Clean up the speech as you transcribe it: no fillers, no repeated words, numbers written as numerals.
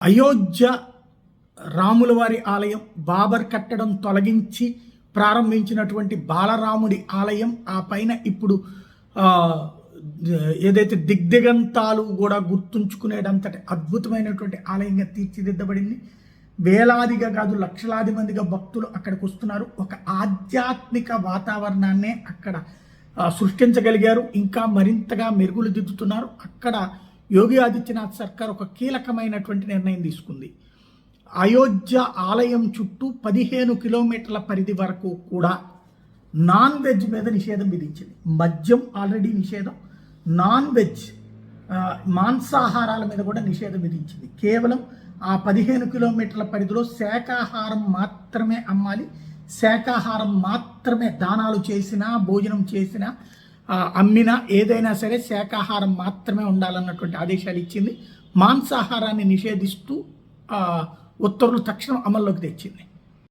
అయోధ్య రాముల వారి ఆలయం బాబర్ కట్టడం తొలగించి ప్రారంభించినటువంటి బాలరాముడి ఆలయం ఆ పైన ఇప్పుడు ఏదైతే దిగ్దిగంతాలు కూడా గుర్తుంచుకునేటంతటి అద్భుతమైనటువంటి ఆలయంగా తీర్చిదిద్దబడింది. వేలాదిగా కాదు లక్షలాది మందిగా భక్తులు అక్కడికి వస్తున్నారు. ఒక ఆధ్యాత్మిక వాతావరణాన్నే అక్కడ సృష్టించగలిగారు. ఇంకా మరింతగా మెరుగులు దిద్దుతున్నారు. అక్కడ యోగి ఆదిత్యనాథ్ సర్కార్ ఒక కీలకమైనటువంటి నిర్ణయం తీసుకుంది. అయోధ్య ఆలయం చుట్టూ 15 కిలోమీటర్ల పరిధి వరకు కూడా నాన్ వెజ్ మీద నిషేధం విధించింది. మద్యం ఆల్రెడీ నిషేధం, నాన్ వెజ్ మాంసాహారాల మీద కూడా నిషేధం విధించింది. కేవలం ఆ 15 కిలోమీటర్ల పరిధిలో శాకాహారం మాత్రమే అమ్మాలి, శాకాహారం మాత్రమే దానాలు చేసినా భోజనం చేసినా అమ్మినా ఏదైనా సరే శాకాహారం మాత్రమే ఉండాలన్నటువంటి ఆదేశాలు ఇచ్చింది. మాంసాహారాన్ని నిషేధిస్తూ ఉత్తర్వులు తక్షణం అమల్లోకి తెచ్చింది.